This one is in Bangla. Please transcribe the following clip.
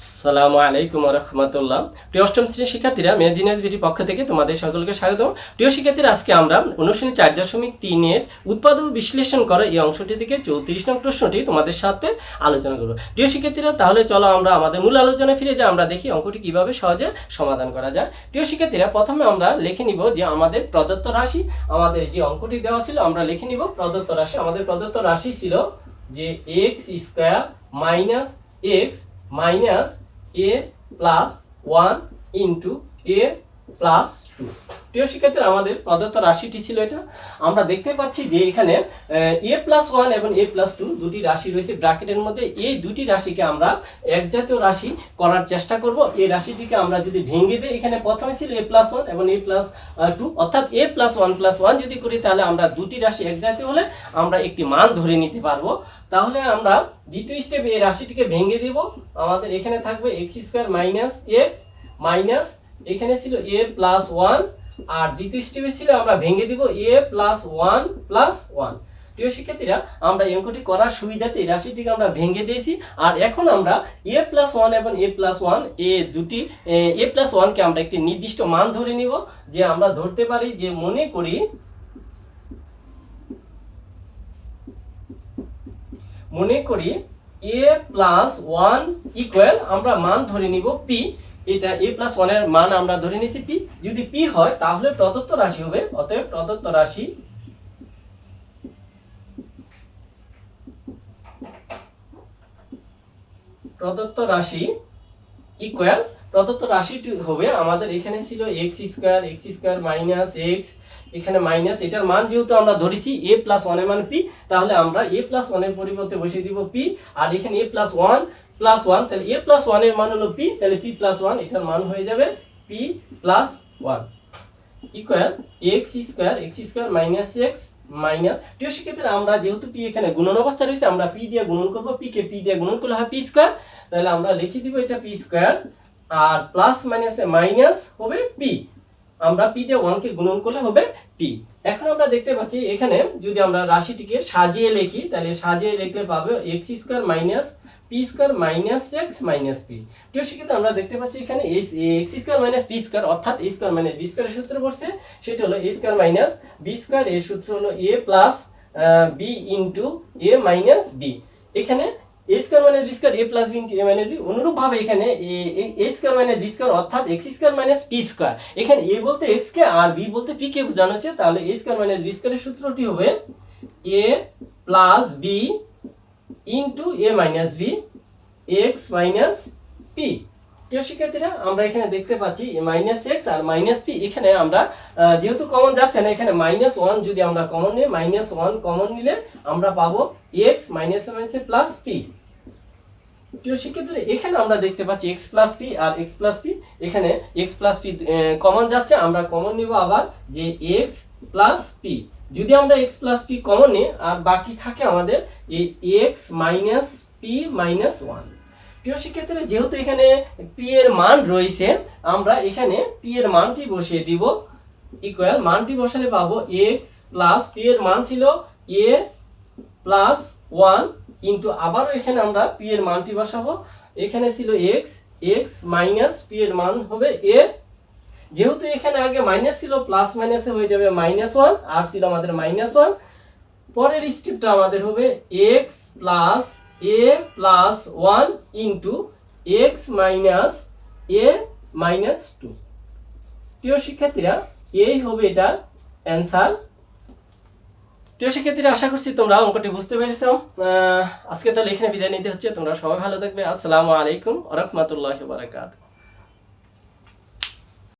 আসসালামু আলাইকুম ওয়া রাহমাতুল্লাহ। প্রিয় অষ্টম শ্রেণীর শিক্ষার্থীরা, মেজিনিয়াস বিডি পক্ষ থেকে তোমাদের সকলকে স্বাগতম। প্রিয় শিক্ষার্থীরা, আজকে আমরা অনুশীলনী 4.3 এর উৎপাদ ও বিশ্লেষণ করা এই অংশটি থেকে 34 নং প্রশ্নটি তোমাদের সাথে আলোচনা করব। প্রিয় শিক্ষার্থীরা, তাহলে চলো আমরা আমাদের মূল আলোচনায় ফিরে যাই, আমরা দেখি অঙ্কটি কিভাবে সহজে সমাধান করা যায়। প্রিয় শিক্ষার্থীরা, প্রথমে আমরা লিখে নিব যে আমাদের প্রদত্ত রাশি, আমাদের যে অঙ্কটি দেওয়া ছিল আমরা লিখে নিব প্রদত্ত রাশি। আমাদের প্রদত্ত রাশি ছিল যে x² minus x minus a plus 1 into a plus 2। প্রিয় শিক্ষার্থীরা, আমাদের প্রদত্ত রাশিটি ছিল এটা। আমরা দেখতে পাচ্ছি যে এখানে a প্লাস 1 এবং a প্লাস 2 দুটি রাশি রয়েছে ব্র্যাকেটের মধ্যে। এই দুটি রাশিকে আমরা এক জাতীয় রাশি করার চেষ্টা করব। এই রাশিটিকে আমরা যদি ভেঙে দিই, এখানে প্রথমে ছিল a প্লাস 1 এবং a প্লাস 2, অর্থাৎ a প্লাস 1 প্লাস 1 যদি করি তাহলে আমরা দুটি রাশি এক জাতীয় হলে আমরা একটি মান ধরে নিতে পারবো। তাহলে আমরা দ্বিতীয় স্টেপে এই রাশিটিকে ভেঙে দেব। আমাদের এখানে থাকবে x² মাইনাস x মাইনাস এখানে ছিল a প্লাস 1, আর দ্বিতীয় স্টেপে ছিল আমরা ভেঙে দিব a প্লাস 1 প্লাস 1। প্রিয় শিক্ষার্থীরা, আমরা এই অঙ্কটি করার সুবিধাতে এই রাশিটিকে আমরা ভেঙে দিয়েছি। আর এখন আমরা a প্লাস 1 এবং a প্লাস 1 এই দুটি a প্লাস 1 কে আমরা একটি নির্দিষ্ট মান ধরে নিব। যে আমরা ধরতে পারি যে মনে করি a প্লাস 1 ইকুয়াল আমরা মান ধরে নিব p। এটা a প্লাস 1 এর মান আমরা ধরে নিছি p। যদি p হয় তাহলে প্রদত্ত রাশি হবে। অতএব প্রদত্ত রাশি ইকুয়াল প্রদত্ত রাশিটি হবে আমাদের এখানে ছিল x² মাইনাস x, এখানে মাইনাস, এটার মান যেহেতু আমরা ধরেছি a প্লাস 1 এর মান p, তাহলে আমরা a প্লাস 1 এর পরিবর্তে বসিয়ে দিব p। আর এখানে a প্লাস 1 প্লাস 1, তাহলে a প্লাস 1 এর মান হলো p, তাহলে p প্লাস 1 এটার মান হয়ে যাবে p plus 1 equal x² minus x minus. প্রিয় শিক্ষার্থীরা, আমরা যেহেতু p এখানে গুণন অবস্থা রয়েছে আমরা p দিয়ে গুণন করব। p কে p দিয়ে গুণন করলে হয় p², তাহলে আমরা লিখে দিব এটা p², আর প্লাস মাইনাসে মাইনাস হবে p, আমরা p দিয়ে 1 কে গুণন করলে হবে p। এখন আমরা দেখতে পাচ্ছি এখানে যদি আমরা রাশিটিকে সাজিয়ে লিখি, তাহলে সাজিয়ে লিখলে পাবো x² minus p² minus x minus p। প্রিয় শিক্ষার্থীরা, আমরা দেখতে পাচ্ছি এখানে x² মাইনাস p² অর্থাৎ a² মাইনাস b² এর সূত্র পড়ছে, সেটা হলো a² মাইনাস b² এর সূত্র হলো a plus b into a minus b। এখানে a² minus b² a plus b into a minus b। অনুরূপভাবে এখানে a² মাইনাস b² অর্থাৎ x² মাইনাস p²। এখানে a বলতে x কে আর b বলতে p কে বোঝানো হচ্ছে, তাহলে a² মাইনাস b² এর সূত্রটি হবে a plus b into a minus b x minus p। প্রিয় শিক্ষার্থীরা, আমরা এখানে দেখতে পাচ্ছি মাইনাস x আর মাইনাস p। এখানে আমরা যেহেতু কমন যাচ্ছে না, এখানে মাইনাস 1 যদি আমরা কমন নিই, মাইনাস 1 কমন নিলে আমরা পাবো x মাইনাস মাইনাসে প্লাস p। প্রিয় শিক্ষার্থীরা, এখানে আমরা দেখতে পাচ্ছি x প্লাস p আর x প্লাস p। এখানে x প্লাস p কমন যাচ্ছে, আমরা কমন নিব আবার যে x প্লাস p। যদি আমরা x প্লাস p কমন নিই আর বাকি থাকে আমাদের এই x মাইনাস p মাইনাস 1। প্রিয় শিক্ষার্থীরা, যেহেতু এখানে p এর মান রয়েছে, আমরা এখানে p এর মানটি বসিয়ে দিব। ইকুয়াল মানটি বসালে পাবো x প্লাস p এর মান ছিল a প্লাস 1 ইনটু আবার এখানে আমরা p এর মানটি বসাবো। এখানে ছিল x মাইনাস p এর মান হবে a। যেহেতু এখানে আগে মাইনাস ছিল, প্লাস মাইনাসে হয়ে যাবে মাইনাস 1, আর ছিল আমাদের মাইনাস 1। পরের স্টেপটা আমাদের হবে x plus a plus 1 into x minus a minus 2। প্রিয় শিক্ষার্থীরা, এই হবে এটার অ্যান্সার। প্রিয় শিক্ষার্থীরা, আশা করছি তোমরা অঙ্কটি বুঝতে পেরেছো। আজকে তাহলে এখানে বিদায় নিতে হচ্ছে। তোমরা সবাই ভালো থাকবে। আসসালামু আলাইকুম ওয়া রাহমাতুল্লাহি ওয়া বারাকাতুহু।